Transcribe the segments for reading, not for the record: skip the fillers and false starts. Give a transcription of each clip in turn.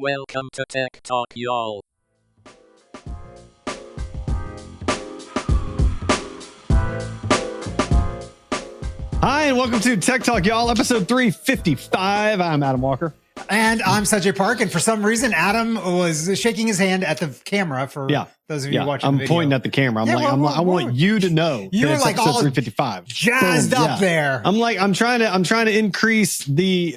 Welcome to Tech Talk, y'all. Hi, and welcome to Tech Talk, y'all, episode 355. I'm Adam Walker. And I'm Sanjay Park. And for some reason, Adam was shaking his hand at the camera for those of you watching the I'm video. pointing at the camera. I want you to know. You were like all 355. jazzed up there. I'm trying to increase the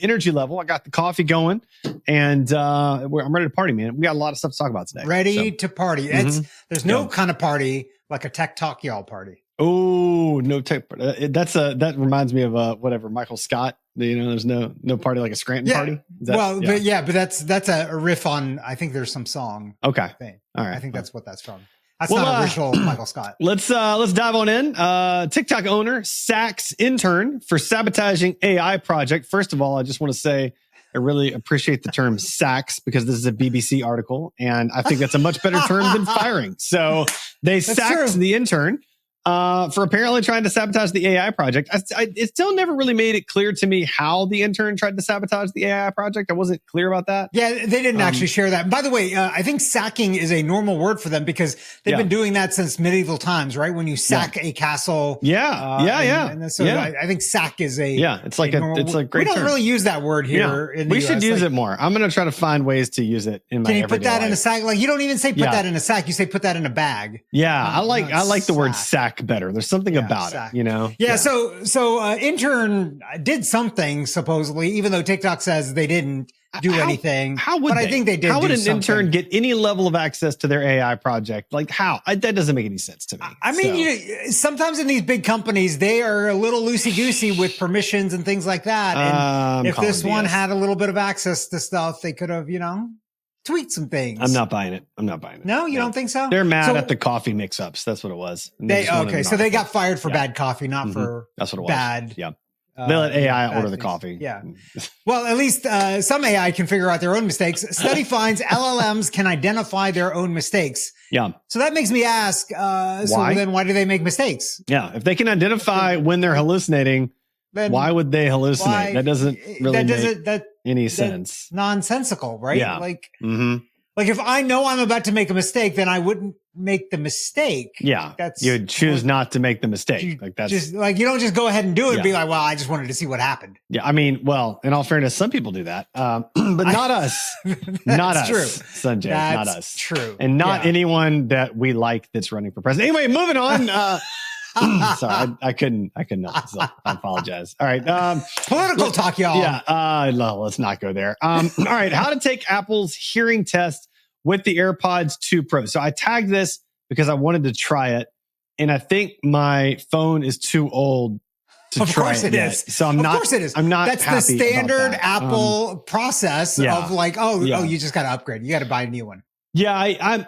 energy level. I got the coffee going, and I'm ready to party, man. We got a lot of stuff to talk about today. Ready to party. There's no kind of party like a Tech Talk y'all party. Oh, no tech. That reminds me of whatever Michael Scott. There's no party like a Scranton party. But that's a riff on. I think there's some song. Okay, thing. All right. I think that's what that's from. That's not original Michael Scott. Let's dive on in. TikTok owner sacks intern for sabotaging AI project. First of all, I just want to say I really appreciate the term sacks because this is a BBC article, and I think that's a much better term than firing. So they sacked the intern for apparently trying to sabotage the AI project. It still never really made it clear to me how the intern tried to sabotage the AI project. I wasn't clear about that. Yeah, they didn't actually share that. And by the way, I think sacking is a normal word for them because they've been doing that since medieval times, right? When you sack a castle. And so I think sack is it's like it's a great term. We don't really use that word here in the US. We should use it more. I'm going to try to find ways to use it in my everyday life. Can you put that in a sack? Like you don't even say put that in a sack. You say put that in a bag. Yeah, I like the word sack better. There's something about it, Yeah. So intern did something supposedly, even though TikTok says they didn't do anything. I think they did. How would an intern get any level of access to their AI project? Like how? That doesn't make any sense to me. I mean, sometimes in these big companies, they are a little loosey goosey with permissions and things like that. And if this one had a little bit of access to stuff, they could have, tweet some things. I'm not buying it. No, you don't think so? They're mad at the coffee mix-ups. That's what it was. So they got fired for bad coffee, not for that's what it was. Bad. Yeah. They let AI order the coffee. Yeah. Well, at least some AI can figure out their own mistakes. Study finds LLMs can identify their own mistakes. Yeah. So that makes me ask, so then why do they make mistakes? Yeah. If they can identify when they're hallucinating, then why would they hallucinate? That doesn't really make any sense. Nonsensical, right? Yeah. Like if I know I'm about to make a mistake, then I wouldn't make the mistake. Yeah. You'd choose not to make the mistake. That's just like, you don't just go ahead and do it and be like, well, I just wanted to see what happened. Yeah. I mean, well, in all fairness, some people do that. But not us. Not us. True. Sanjay. That's not us. True. And not anyone that we like that's running for president. Anyway, moving on. Sorry, I couldn't not. So I apologize. All right. Political talk, y'all. Yeah. Let's not go there. All right. How to take Apple's hearing test with the AirPods 2 Pro. So I tagged this because I wanted to try it. And I think my phone is too old to try it. Of course it is. So I'm not. Of course it is. I'm not. That's the standard Apple process of like, you just got to upgrade. You got to buy a new one. Yeah,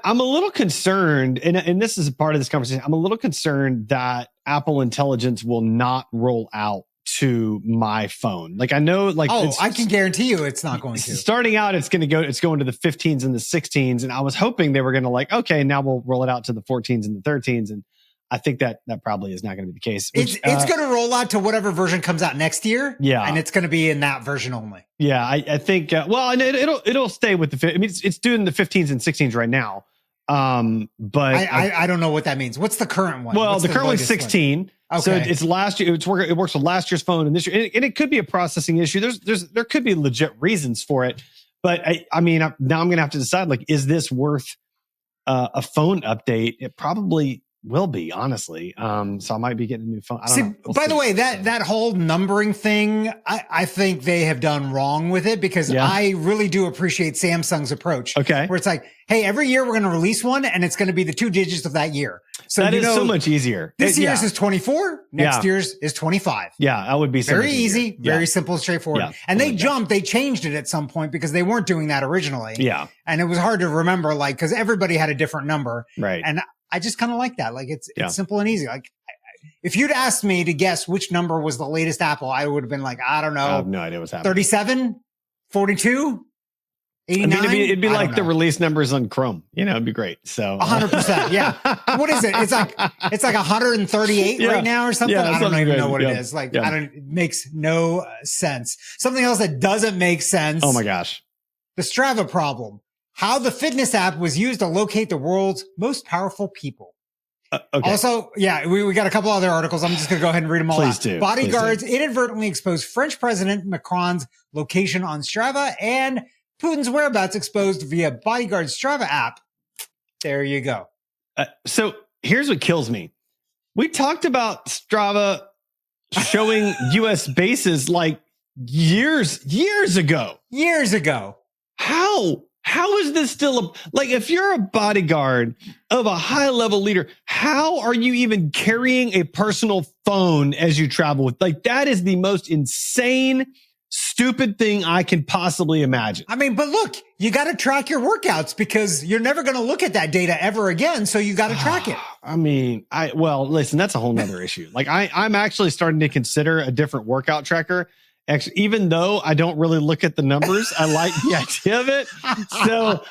I'm a little concerned, and this is a part of this conversation. I'm a little concerned that Apple Intelligence will not roll out to my phone. Like I know, I can guarantee you, it's not going to. Starting out, it's going to the 15s and the 16s, and I was hoping they were going to okay, now we'll roll it out to the 14s and the 13s, and I think that probably is not going to be the case. It's going to roll out to whatever version comes out next year. Yeah. And it's going to be in that version only. Yeah. I think, and it'll stay with it's doing the 15s and 16s right now. But I don't know what that means. What's the current one? Well, the current one's 16. One? Okay. So it's last year. It works with last year's phone and this year. And it could be a processing issue. There could be legit reasons for it. But I mean, now I'm going to have to decide, is this worth a phone update? It probably will be, honestly. So I might be getting a new phone. I don't know. By the way, that whole numbering thing, I think they have done wrong with it because I really do appreciate Samsung's approach. Okay. Where it's like, hey, every year we're going to release one and it's going to be the 2 digits of that year. So that is so much easier. This year's is 24. Next year's is 25. Yeah, that would be so very easy, very simple, straightforward. Yeah, and they changed it at some point because they weren't doing that originally. Yeah. And it was hard to remember, because everybody had a different number. Right. And I just kind of like that. It's simple and easy. If you'd asked me to guess which number was the latest Apple, I would have been like, I don't know. I have no idea what's happening. 37, 42, 89. I mean, it'd be like the release numbers on Chrome. It'd be great. So 100%. Yeah. What is it? It's like 138 right now or something. I don't even know what it is. It makes no sense. Something else that doesn't make sense. Oh my gosh. the Strava problem, how the fitness app was used to locate the world's most powerful people. Okay. Also, yeah, we got a couple other articles. I'm just going to go ahead and read them all Please out. do. Bodyguards inadvertently exposed French President Macron's location on Strava, and Putin's whereabouts exposed via Bodyguard's Strava app. There you go. So here's what kills me. We talked about Strava showing U.S. bases like years ago. Years ago. How is this still like, if you're a bodyguard of a high level leader, how are you even carrying a personal phone as you travel with? Like, that is the most insane, stupid thing I can possibly imagine. I mean, but look, you got to track your workouts because you're never going to look at that data ever again. So you got to track it. I mean, listen, that's a whole nother issue. Like I'm actually starting to consider a different workout tracker. Actually, even though I don't really look at the numbers, I like the idea of it. So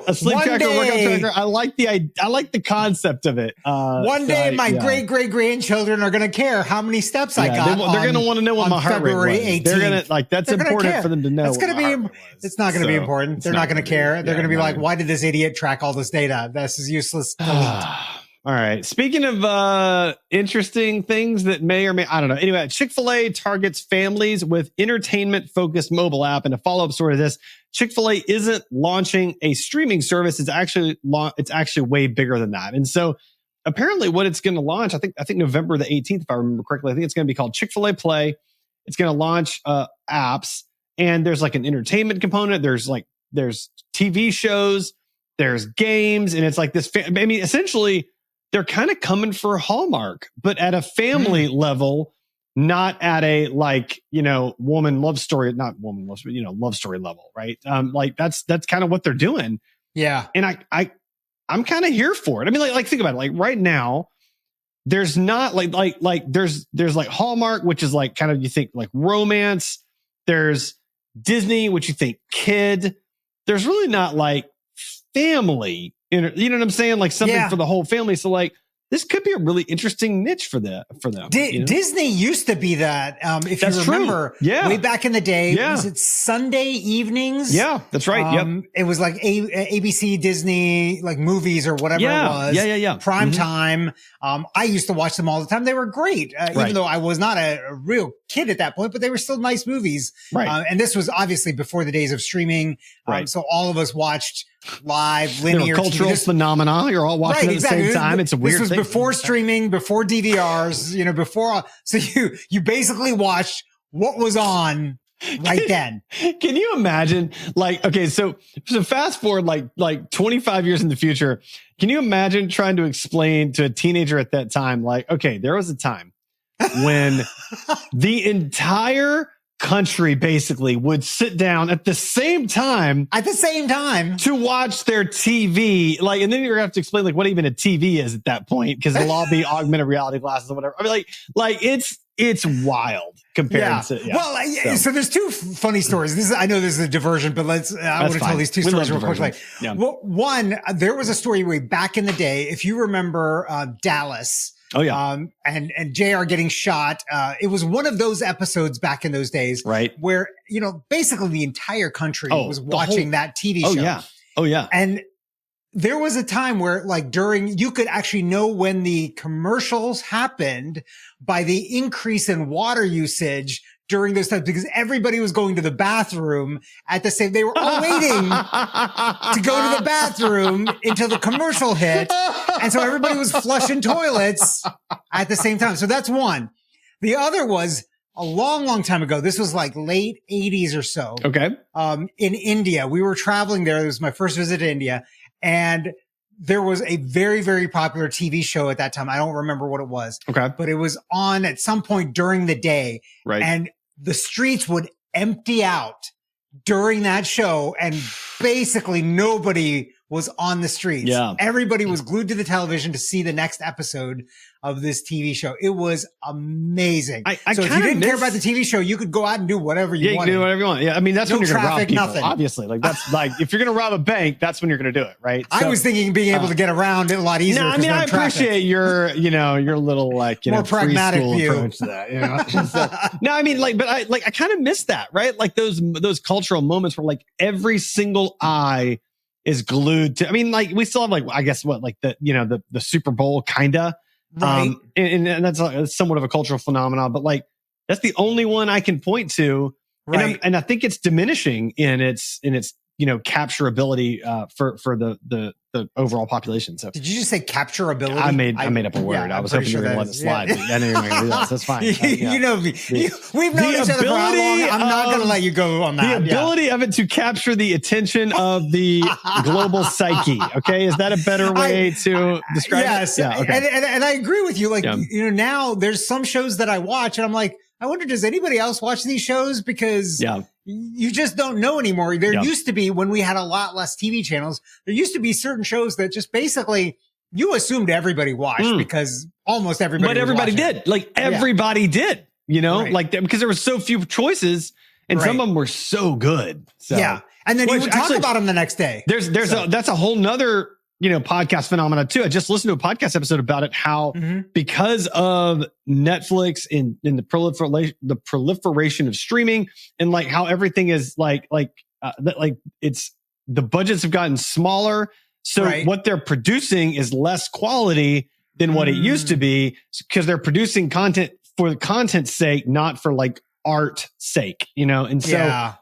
a sleep tracker, workout tracker. I like the concept of it. One day, my great grandchildren are going to care how many steps I got. They're going to want to know what my heart rate was. 18th. They're going to that's important for them to know. It's going to be. It's not going to be important. They're not going to care. They're going to be like, "Why did this idiot track all this data? This is useless." All right. Speaking of interesting things that may or may, I don't know. Anyway, Chick-fil-A targets families with entertainment-focused mobile app. And a follow-up story to this, Chick-fil-A isn't launching a streaming service. It's actually way bigger than that. And so apparently what it's going to launch, I think November the 18th, if I remember correctly, I think it's going to be called Chick-fil-A Play. It's going to launch apps, and there's like an entertainment component. There's TV shows, there's games, and it's like this. Essentially, they're kind of coming for Hallmark, but at a family level, not at a love story level, right? That's kind of what they're doing. Yeah. And I'm kind of here for it. I mean, like think about it. Like right now, there's not there's like Hallmark, which is like kind of, you think like romance. There's Disney, which you think kid. There's really not like family. You know what I'm saying? Like something for the whole family. So like, this could be a really interesting niche for them. Disney used to be that. If you remember, way back in the day, was it Sunday evenings? Yeah, that's right. It was like ABC Disney, like movies or whatever it was. Yeah. Prime time. I used to watch them all the time. They were great, even though I was not a real kid at that point, but they were still nice movies. Right. And this was obviously before the days of streaming. Right. So all of us watched live linear cultural phenomena. You're all watching at the same time. It's a weird thing. This was before streaming, before DVRs, before. So you basically watched what was on right then. Can you imagine? So fast forward like 25 years in the future. Can you imagine trying to explain to a teenager at that time, like, okay, there was a time when the entire country basically would sit down at the same time to watch their TV. And then you're gonna have to explain like what even a TV is at that point, because it'll all be augmented reality glasses or whatever. I mean, like it's wild compared to. Yeah. Well, so there's two funny stories. I know this is a diversion, but I want to tell these two stories real quickly. Yeah. Well, one, there was a story way back in the day, if you remember Dallas. Oh yeah. And JR getting shot. It was one of those episodes back in those days, right, where, basically the entire country was watching that TV show. Oh yeah. And there was a time where you could actually know when the commercials happened by the increase in water usage during those times, because everybody was going to the bathroom they were all waiting to go to the bathroom until the commercial hit. And so everybody was flushing toilets at the same time. So that's one. The other was a long, long time ago. This was like late 80s or so. Okay. In India, we were traveling there. It was my first visit to India. And there was a very, very popular TV show at that time. I don't remember what it was. Okay. But it was on at some point during the day. Right. And the streets would empty out during that show. And basically nobody was on the streets. Yeah. Everybody was glued to the television to see the next episode of this TV show. It was amazing. So if you didn't care about the TV show, you could go out and do whatever you wanted. You can do whatever you want. Yeah, I mean, that's No when you're going to rob traffic, people, nothing. obviously. Like, that's like, if you're going to rob a bank, that's when you're going to do it, right? I was thinking being able to get around it a lot easier. No, I mean, I appreciate your little, like, more pragmatic view approach to that. You know? No, I mean, like, but I kind of miss that, right? Like those cultural moments where like every single eye is glued to. I mean, like we still have like, I guess what, like the Super Bowl kinda, right? And that's somewhat of a cultural phenomenon. But like that's the only one I can point to, right? And I think it's diminishing in its capturability for the overall population. So did you just say capturability? I made up a word. I was hoping you were going to let it slide. But I know you're not going to do that. So that's fine. You know me. We've known each other for how long? I'm not going to let you go on that. The ability of it to capture the attention of the global psyche. Okay, is that a better way to describe it? Yes. Yeah, okay. And I agree with you. Like now there's some shows that I watch, and I'm like, I wonder, does anybody else watch these shows? Because you just don't know anymore. There used to be, when we had a lot less TV channels, there used to be certain shows that just basically you assumed everybody watched because almost everybody But everybody did. Like everybody did, like because there were so few choices and some of them were so good. So, and then you would talk about them the next day. That's a whole nother podcast phenomena too. I just listened to a podcast episode about it, how because of Netflix and the proliferation of streaming and like how everything is like it's the budgets have gotten smaller. So what they're producing is less quality than what it used to be because they're producing content for the content's sake, not for like art sake, and so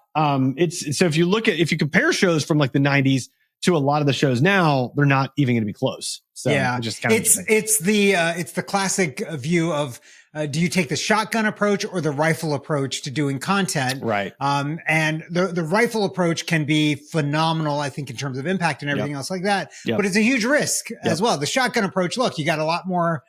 it's so if you compare shows from like the 90s to a lot of the shows now, they're not even going to be close. So just kind of it's the classic view of do you take the shotgun approach or the rifle approach to doing content? Right. And the rifle approach can be phenomenal, I think, in terms of impact and everything else like that. But it's a huge risk as well. The shotgun approach, look, you got a lot more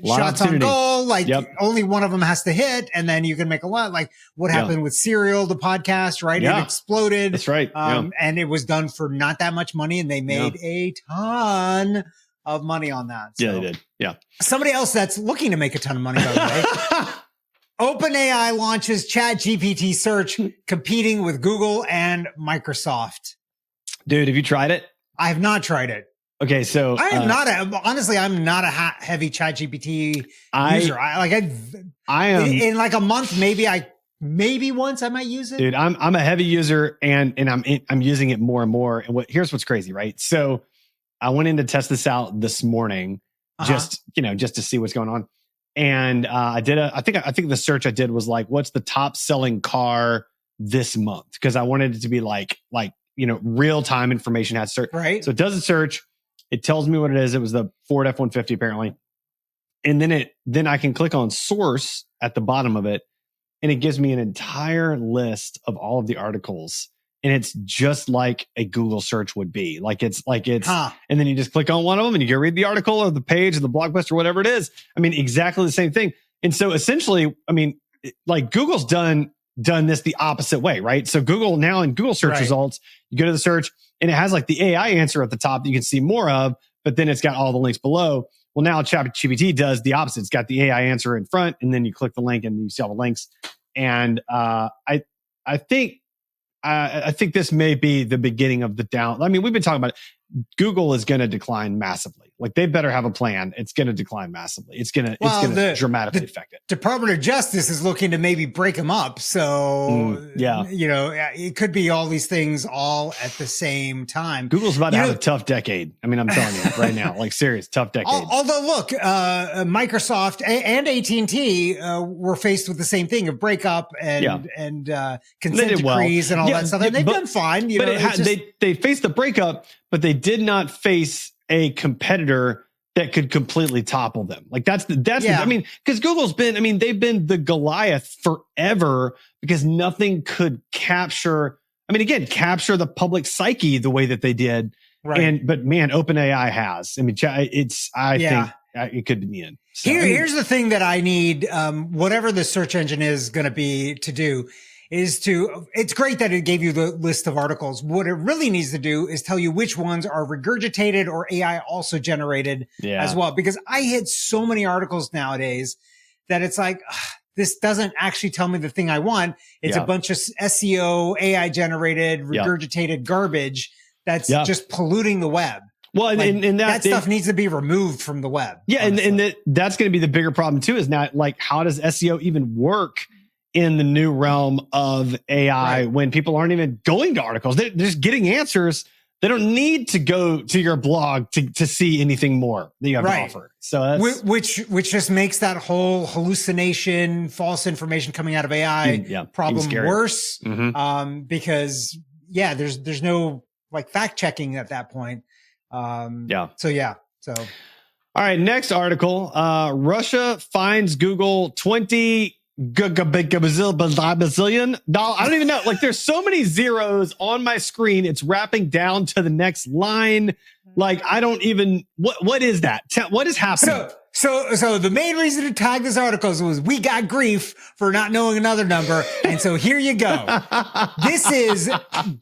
shots on goal, like only one of them has to hit, and then you can make a lot. Like what happened with Serial, the podcast, right? It exploded. That's right. And it was done for not that much money, and they made a ton of money on that. So. Yeah, they did. Yeah. Somebody else that's looking to make a ton of money, by the way. OpenAI launches ChatGPT search, competing with Google and Microsoft. Dude, have you tried it? I have not tried it. Okay, so I am honestly, I'm not a heavy ChatGPT user. I am in like a month, maybe once I might use it. Dude, I'm a heavy user and I'm using it more and more. And here's what's crazy, right? So I went in to test this out this morning, just to see what's going on. And I think the search I did was like, what's the top selling car this month? Because I wanted it to be like real time information had search. Right. So it does a search. It tells me what it is. It was the Ford F-150 apparently. And then I can click on source at the bottom of it. And it gives me an entire list of all of the articles. And it's just like a Google search would be. And then you just click on one of them and you go read the article or the page or the blog post or whatever it is. I mean, exactly the same thing. And so essentially, I mean, like Google's done this the opposite way, right? So Google now in Google search results, you go to the search and it has like the AI answer at the top that you can see more of, but then it's got all the links below. Well, now ChatGPT does the opposite. It's got the AI answer in front, and then you click the link and you see all the links. And I think this may be the beginning of the down. I mean, we've been talking about it. Google is going to decline massively. Like they better have a plan. It's going to decline massively. It's going to dramatically affect it. Department of Justice is looking to maybe break them up. So it could be all these things all at the same time. Google's about to have a tough decade. I mean, I'm telling you right now, like serious tough decade. Although look, Microsoft and AT&T were faced with the same thing of breakup and consent decrees and all that stuff. And they've done fine. They faced the breakup, but they did not face a competitor that could completely topple them. Like I mean, because Google's been, I mean, they've been the Goliath forever because nothing could capture the public psyche the way that they did. Right. But man, OpenAI has. I mean, I think it could be the end. So, here's the thing that I need, whatever the search engine is going to be to do. it's great that it gave you the list of articles. What it really needs to do is tell you which ones are regurgitated or AI also generated as well. Because I hit so many articles nowadays that it's like, this doesn't actually tell me the thing I want. It's a bunch of SEO, AI generated, regurgitated garbage that's just polluting the web. Well, like, and that stuff needs to be removed from the web. Yeah. And that's going to be the bigger problem too, is not like, how does SEO even work in the new realm of AI when people aren't even going to articles? They're just getting answers. They don't need to go to your blog to see anything more that you have to offer. So that's, which just makes that whole hallucination, false information coming out of AI problem worse. Because there's no like fact checking at that point. So all right, next article. Russia fines Google 20 bazillion dollars. I don't even know. Like, there's so many zeros on my screen. It's wrapping down to the next line. Like, I don't even. What is that? What is happening? So the main reason to tag this article was we got grief for not knowing another number, and so here you go. This is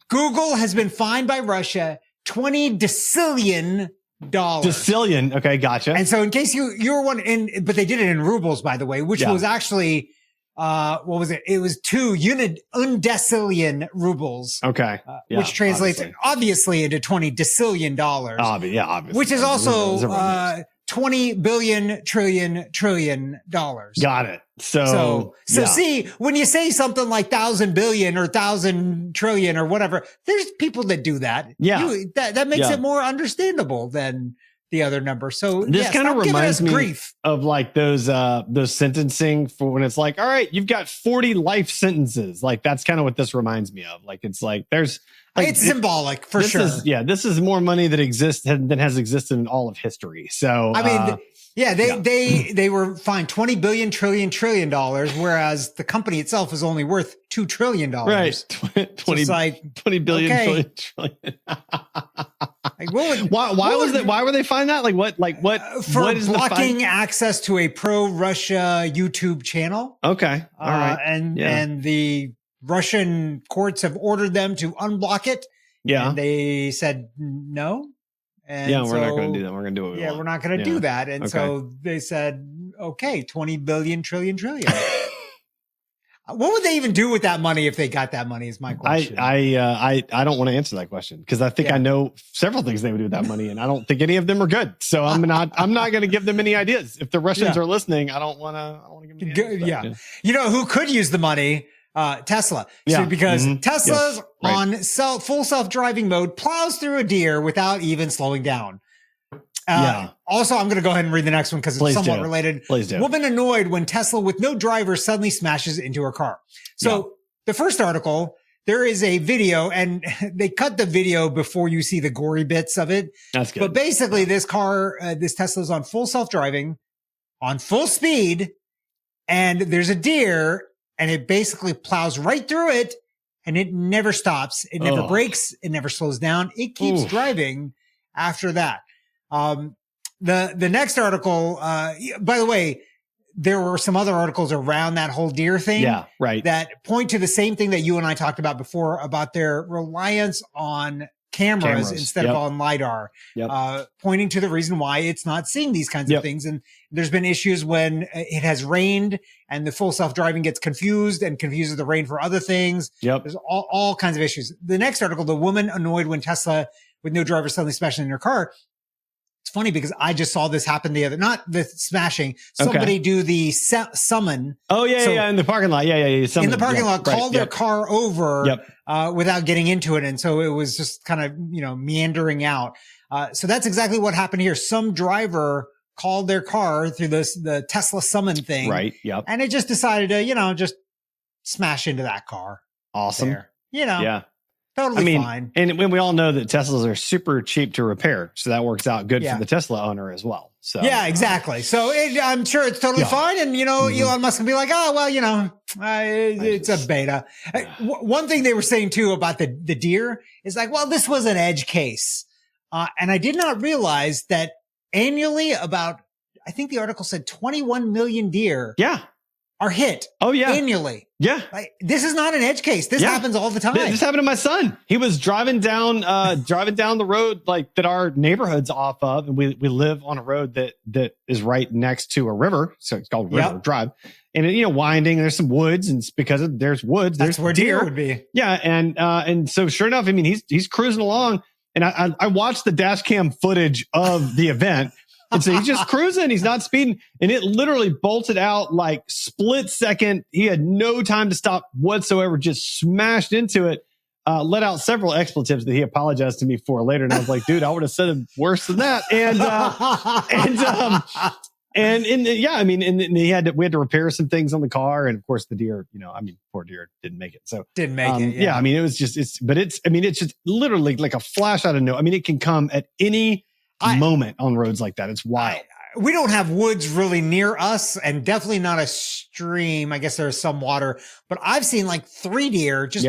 Google has been fined by Russia $20 decillion. Decillion. Okay, gotcha. And so in case you were wondering, but they did it in rubles, by the way, which was actually, what was it? It was 2 undecillion rubles. Okay. Which translates obviously into $20 decillion. Obviously. Which is also, 20 billion trillion dollars. Got it. So see, when you say something like 1,000 billion or 1,000 trillion or whatever, there's people that do that. That makes it more understandable than the other number. So this kind of reminds me grief of like those sentencing for when it's like, all right, you've got 40 life sentences. Like, that's kind of what this reminds me of. Like, it's like there's like, it's symbolic for sure. This is more money that exists than has existed in all of history. So I mean, they were fined $20 billion trillion dollars, whereas the company itself is only worth $2 trillion. Right, 20 billion trillion. Like, why were they fined that? Like what for what is blocking access to a pro-Russia YouTube channel? Okay, all right, and the Russian courts have ordered them to unblock it. Yeah, and they said no. And we're not going to do that. We're going to do what we want. We're not going to do that. And so they said, okay, 20 billion trillion. What would they even do with that money if they got that money is my question. I don't want to answer that question because I think I know several things they would do with that money, and I don't think any of them are good. So I'm not going to give them any ideas. If the Russians are listening, I don't want to give them any ideas. You know who could use the money? Tesla. So because Tesla's on full self-driving mode plows through a deer without even slowing down. Also, I'm going to go ahead and read the next one because it's somewhat related. Please do. Woman annoyed when Tesla with no driver suddenly smashes into her car. So the first article, there is a video and they cut the video before you see the gory bits of it. That's good. But basically this car, this Tesla's on full self-driving on full speed and there's a deer and it basically plows right through it and it never stops. It never brakes. It never slows down. It keeps driving after that. The next article, by the way, there were some other articles around that whole deer thing. That point to the same thing that you and I talked about before about their reliance on cameras instead of on LiDAR, pointing to the reason why it's not seeing these kinds of things. And there's been issues when it has rained and the full self-driving gets confused and confuses the rain for other things. There's all kinds of issues. The next article, the woman annoyed when Tesla with no driver suddenly smashed in her car. It's funny because I just saw this happen not the smashing, somebody do the summon. In the parking lot. In the parking lot, called their car over without getting into it. And so it was just kind of, meandering out. So that's exactly what happened here. Some driver called their car through the Tesla summon thing. And it just decided to, just smash into that car. Awesome. There. Totally fine. And we all know that Teslas are super cheap to repair. So that works out good for the Tesla owner as well. So exactly. So I'm sure it's totally fine. And, Elon Musk can be like, it's a beta. One thing they were saying too about the deer is like, well, this was an edge case. And I did not realize that annually I think the article said 21 million deer are hit annually. Yeah. Like, this is not an edge case. This happens all the time. This happened to my son. He was driving down the road like that our neighborhood's off of, and we live on a road that is right next to a river, so it's called River Drive. And winding. There's some woods, and it's because there's woods. There's where deer would be. Yeah, and so sure enough, I mean he's cruising along, and I watched the dash cam footage of the event. And so he's just cruising. He's not speeding. And it literally bolted out like split second. He had no time to stop whatsoever, just smashed into it, let out several expletives that he apologized to me for later. And I was like, dude, I would have said it worse than that. And we had to repair some things on the car. And of course the deer, poor deer didn't make it. So didn't make it. Yeah. I mean, it was just, it's just literally like a flash out of nowhere. I mean, it can come at any moment on roads like that. It's wild. We don't have woods really near us, and definitely not a stream. I guess there's some water, but I've seen like 3 deer just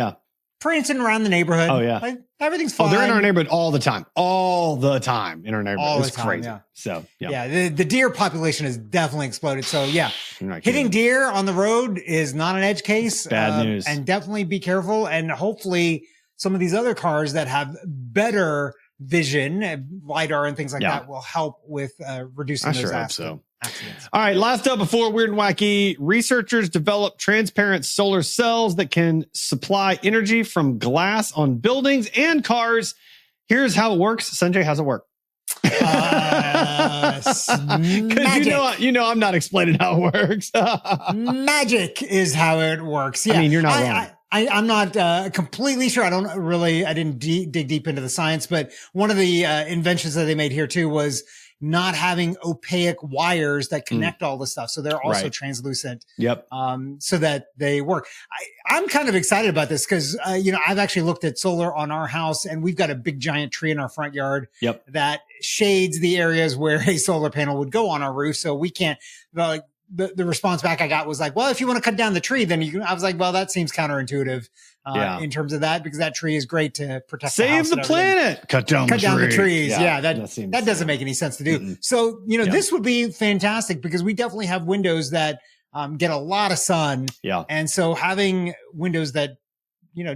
prancing around the neighborhood. Oh yeah. Like, everything's fine. Oh, they're in our neighborhood all the time in our neighborhood. It's crazy. Yeah. So the deer population has definitely exploded. So hitting deer on the road is not an edge case. Bad news. And definitely be careful. And hopefully some of these other cars that have better vision, LiDAR and things like that will help with reducing those accidents. All right, last up before Weird and Wacky, researchers develop transparent solar cells that can supply energy from glass on buildings and cars. Here's how it works. Sanjay, how's it work? Because I'm not explaining how it works. Magic is how it works. Yeah. I mean, you're not wrong. I'm not completely sure. I didn't dig deep into the science, but one of the inventions that they made here too was not having opaque wires that connect all the stuff. So they're also translucent. Yep. So that they work. I'm kind of excited about this because, I've actually looked at solar on our house, and we've got a big giant tree in our front yard that shades the areas where a solar panel would go on our roof. So we can't, the response back I got was like, well, if you want to cut down the tree, then you can. I was like, well, that seems counterintuitive in terms of that, because that tree is great to protect save the planet. Cut down the trees. Yeah, that doesn't make any sense to do. Mm-hmm. So, this would be fantastic because we definitely have windows that get a lot of sun. Yeah. And so having windows that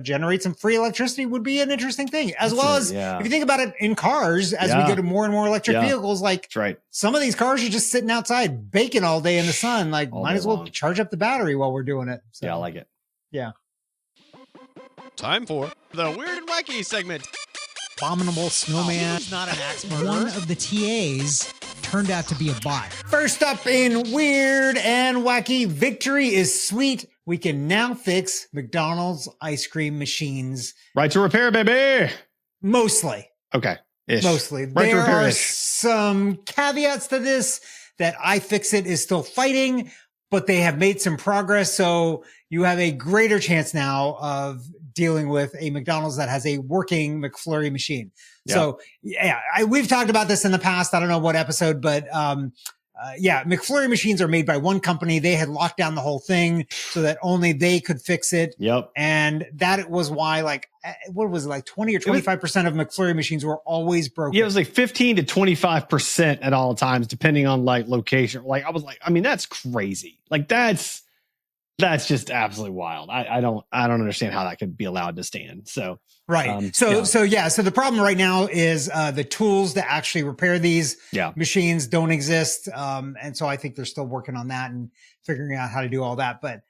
generate some free electricity would be an interesting thing, as well as if you think about it in cars, as we go to more and more electric vehicles, like that's right. Some of these cars are just sitting outside baking all day in the sun. Like might as well charge up the battery while we're doing it. So, yeah, I like it. Yeah. Time for the Weird and Wacky segment. Abominable snowman. He's not an axe murderer. One of the TAs turned out to be a bot. First up in Weird and Wacky, victory is sweet. We can now fix McDonald's ice cream machines. Right to repair, baby. Mostly. Okay. Mostly. Right there are some caveats to this that iFixit is still fighting, but they have made some progress. So you have a greater chance now of dealing with a McDonald's that has a working McFlurry machine. Yeah. So we've talked about this in the past. I don't know what episode, but McFlurry machines are made by one company. They had locked down the whole thing so that only they could fix it. Yep. And that was why, 20 or 25% of McFlurry machines were always broken. Yeah, it was like 15 to 25% at all times, depending on location. That's crazy. That's just absolutely wild. I don't understand how that could be allowed to stand. So right. So the problem right now is the tools to actually repair these machines don't exist. And so I think they're still working on that and figuring out how to do all that. But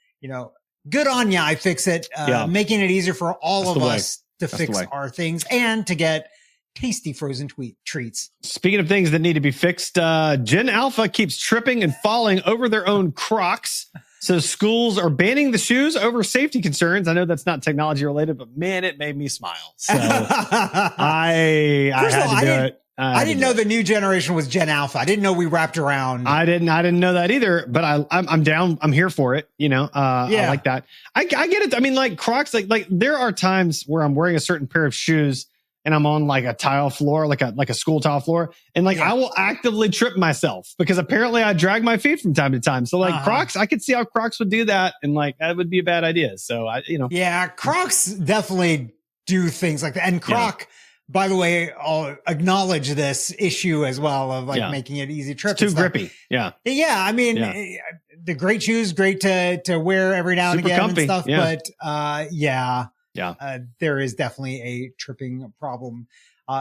good on ya, iFixit, making it easier for all of us to fix our things and to get tasty frozen treats. Speaking of things that need to be fixed, Gen Alpha keeps tripping and falling over their own Crocs. So schools are banning the shoes over safety concerns. I know that's not technology related, but man, it made me smile. So I had to do it. I didn't know the new generation was Gen Alpha. I didn't know we wrapped around. I didn't know that either, but I'm down. I'm here for it. I like that. I get it. I mean, Crocs, there are times where I'm wearing a certain pair of shoes and I'm on a tile floor, like a school tile floor. And I will actively trip myself because apparently I drag my feet from time to time. So Crocs, I could see how Crocs would do that. And that would be a bad idea. So Crocs definitely do things like that. And by the way, I'll acknowledge this issue as well of like making it easy trip. It's too grippy. Yeah. Yeah. I mean, the great shoes, great to wear every now and Super again comfy. and stuff. Yeah. But there is definitely a tripping problem.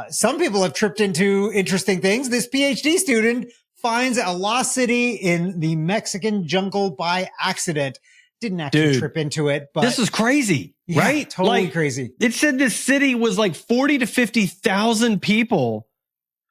Some people have tripped into interesting things. This PhD student finds a lost city in the Mexican jungle by accident. Didn't actually trip into it, but this is crazy, right? Totally like, crazy. It said this city was like 40 to 50,000 people,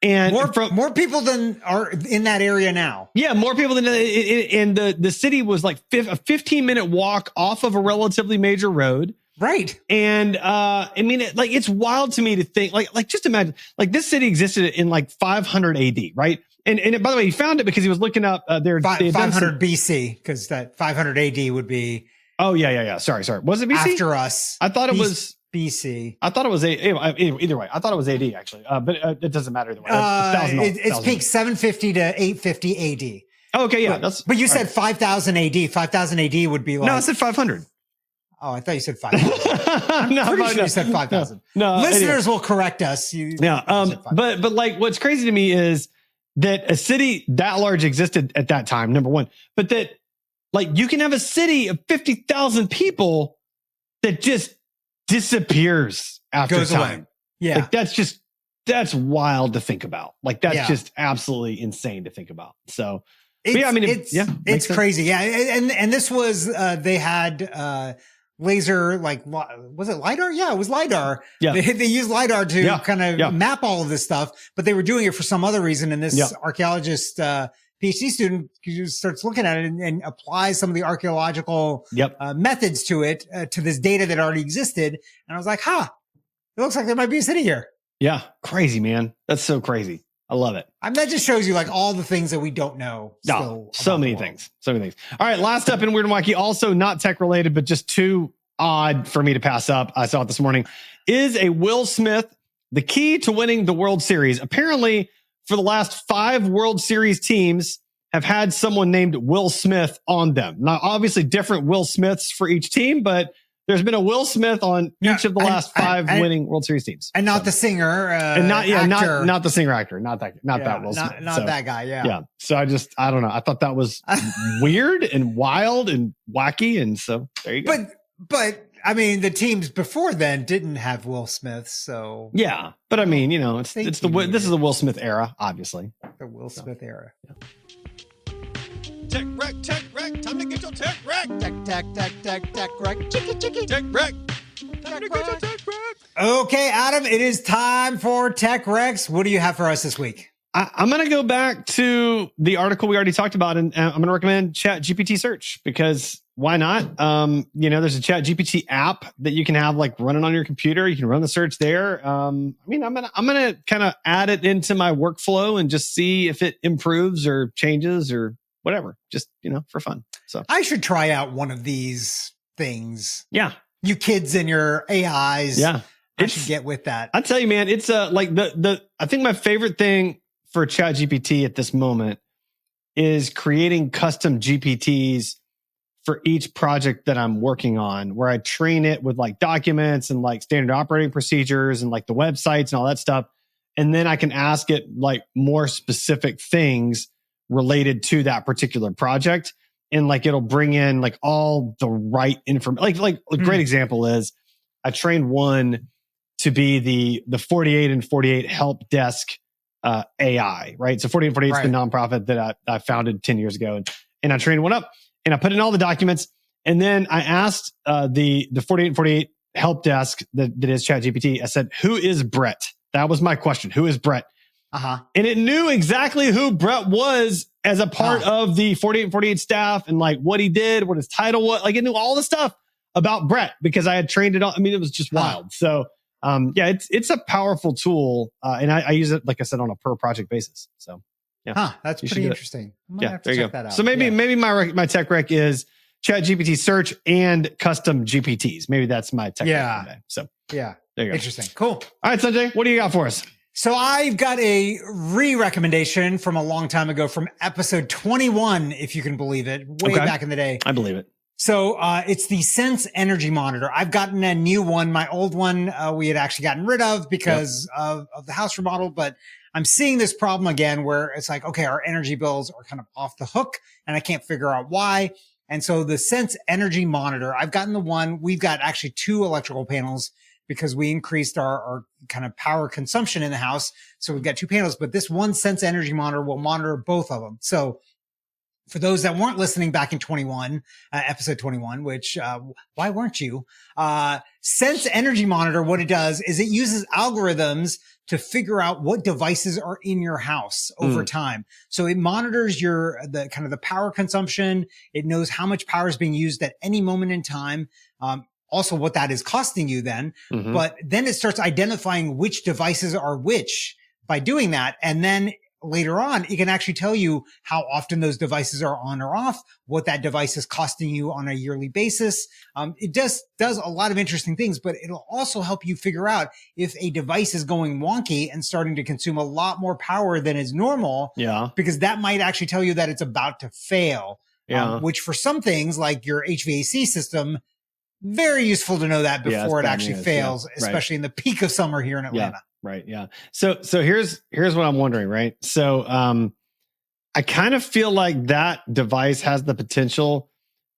and more people than are in that area now. Yeah, more people than and the city was like a 15-minute walk off of a relatively major road. Right. And I mean, it's wild to me to think like just imagine like this city existed in like 500 AD, right? And by the way, he found it because he was looking up their 500 BC, because that 500 AD would be. Oh yeah. Sorry. Was it BC? After us. I thought it was BC. I thought it was either way. I thought it was AD actually, but it doesn't matter either way. It's peaked 750 to 850 AD. Oh, okay, yeah. But you said 5,000 AD. 5,000 AD would be like. No, I said 500. Oh, I thought you said 5,000. No, pretty sure you said 5,000. No, listeners will correct us. But like what's crazy to me is that a city that large existed at that time, number one, but that like you can have a city of 50,000 people that just disappears after goes time. Away. Yeah. Like that's wild to think about. Like that's just absolutely insane to think about. So it's crazy. Yeah. And this was, they had, laser, like, was it LiDAR? Yeah, it was LiDAR. Yeah. They used LiDAR to kind of map all of this stuff, but they were doing it for some other reason. And this archaeologist, PhD student starts looking at it and applies some of the archaeological methods to it, to this data that already existed. And I was like, it looks like there might be a city here. Yeah. Crazy, man. That's so crazy. I love it. I mean, that just shows you like all the things that we don't know. So many things. All right. Last up in Weird and Wacky, also not tech related, but just too odd for me to pass up. I saw it this morning. Is a Will Smith the key to winning the World Series? Apparently, for the last 5 World Series teams have had someone named Will Smith on them. Now, obviously different Will Smiths for each team, but there's been a Will Smith on each of the last 5 winning World Series teams, and not the singer, and not the singer actor, not that Will Smith, not that guy. Yeah. So I don't know. I thought that was weird and wild and wacky, and so there you go. But I mean, the teams before then didn't have Will Smith, so yeah. But I mean, this is the Will Smith era, obviously. The Will Smith era. Yeah. Tech wreck, time to get your tech wreck. Tech wreck. Chicky. Tech wreck. Time to get your tech wreck. Okay, Adam, it is time for Tech Rex. What do you have for us this week? I'm going to go back to the article we already talked about, and I'm going to recommend ChatGPT search because why not? There's a ChatGPT app that you can have like running on your computer. You can run the search there. I'm going to kind of add it into my workflow and just see if it improves or changes or whatever, just, for fun. So I should try out one of these things. Yeah. You kids and your AIs. Yeah. I should get with that. I tell you, man, it's like I think my favorite thing for ChatGPT at this moment is creating custom GPTs for each project that I'm working on, where I train it with like documents and like standard operating procedures and like the websites and all that stuff. And then I can ask it like more specific things related to that particular project. And like, it'll bring in like all the right information. Like a great example is I trained one to be the 48 and 48 help desk AI, right? So 48 and 48 is the nonprofit that I founded 10 years ago. And I trained one up and I put in all the documents. And then I asked the 48 and 48 help desk that is ChatGPT. I said, who is Brett? That was my question. Who is Brett? Uh-huh. And it knew exactly who Brett was as a part of the 48 and 48 staff and like what he did, what his title was. Like it knew all the stuff about Brett because I had trained it on. I mean, it was just wild. So it's a powerful tool. And I use it, like I said, on a per project basis. So yeah. That's pretty interesting. I might have to there you check go. that out. So maybe my tech rec is ChatGPT search and custom GPTs. Maybe that's my tech rec today. So there you go. Interesting. Cool. All right, Sanjay, what do you got for us? So I've got a recommendation from a long time ago from episode 21, if you can believe it, way back in the day. I believe it. So it's the Sense Energy Monitor. I've gotten a new one. My old one we had actually gotten rid of because of the house remodel, but I'm seeing this problem again where it's like, okay, our energy bills are kind of off the hook and I can't figure out why. And so the Sense Energy Monitor, I've gotten the one. We've got actually 2 electrical panels because we increased our kind of power consumption in the house. So we've got 2 panels, but this one Sense Energy Monitor will monitor both of them. So for those that weren't listening back in episode 21, which, why weren't you? Sense Energy Monitor, what it does is it uses algorithms to figure out what devices are in your house over time. So it monitors the kind of the power consumption. It knows how much power is being used at any moment in time. Also what that is costing you then, but then it starts identifying which devices are which by doing that. And then later on, it can actually tell you how often those devices are on or off, what that device is costing you on a yearly basis. It does a lot of interesting things, but it'll also help you figure out if a device is going wonky and starting to consume a lot more power than is normal. Yeah. Because that might actually tell you that it's about to fail. Yeah. Which for some things like your HVAC system, very useful to know that before it actually fails, especially in the peak of summer here in Atlanta. Right. Yeah. So here's what I'm wondering, right? So, I kind of feel like that device has the potential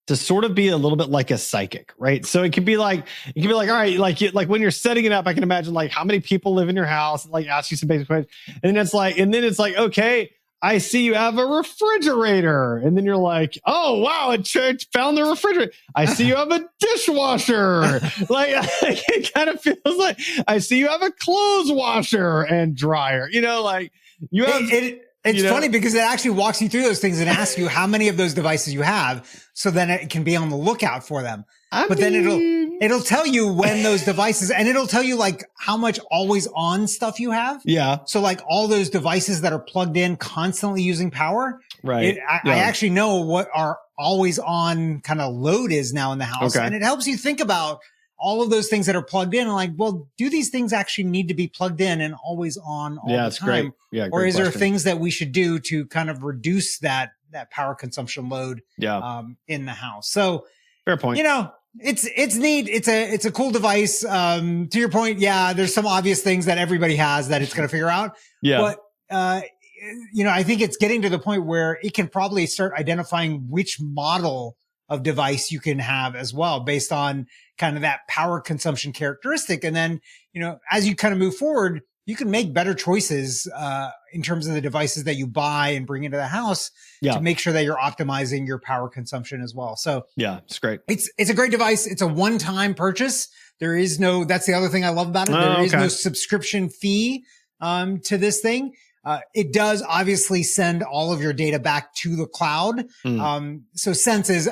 to sort of be a little bit like a psychic, right? So it could be like, all right, like when you're setting it up, I can imagine like how many people live in your house, like ask you some basic questions. And then it's like, okay, I see you have a refrigerator. And then you're like, oh, wow, it found the refrigerator. I see you have a dishwasher. Like, it kind of feels like I see you have a clothes washer and dryer. You know, like you have... It's funny because it actually walks you through those things and asks you how many of those devices you have. So then it can be on the lookout for them. Then it'll tell you when those devices, and it'll tell you like how much always on stuff you have. Yeah. So like all those devices that are plugged in constantly using power. Right. I actually know what our always on kind of load is now in the house. Okay. And it helps you think about all of those things that are plugged in. Like, well, do these things actually need to be plugged in and always on all the time? Great. Yeah, or is question. there things that we should do to kind of reduce that power consumption load in the house? So fair point. You know, it's neat. It's a cool device. To your point, yeah, there's some obvious things that everybody has that it's going to figure out. Yeah. But you know, I think it's getting to the point where it can probably start identifying which model of device you can have as well based on kind of that power consumption characteristic. And then, you know, as you kind of move forward, you can make better choices in terms of the devices that you buy and bring into the house to make sure that you're optimizing your power consumption as well. So yeah, it's great. It's a great device. It's a one-time purchase. There is no, that's the other thing I love about it. There is no subscription fee to this thing. It does obviously send all of your data back to the cloud. So Sense is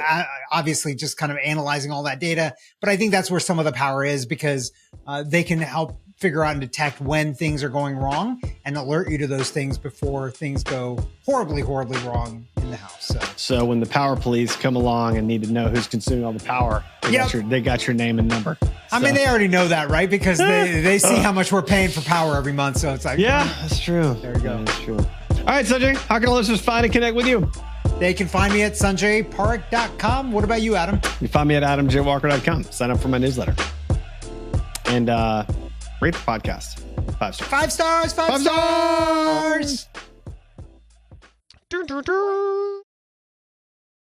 obviously just kind of analyzing all that data, but I think that's where some of the power is because they can help figure out and detect when things are going wrong and alert you to those things before things go horribly, horribly wrong in the house. So when the power police come along and need to know who's consuming all the power, they got your name and number. I mean, they already know that, right? Because they see how much we're paying for power every month. So it's like, that's true. There you go. That's true. All right, Sanjay, how can our listeners find and connect with you? They can find me at sanjayparekh.com. What about you, Adam? You find me at adamjwalker.com. Sign up for my newsletter. And rate the podcast. 5 stars. 5 stars. 5 stars.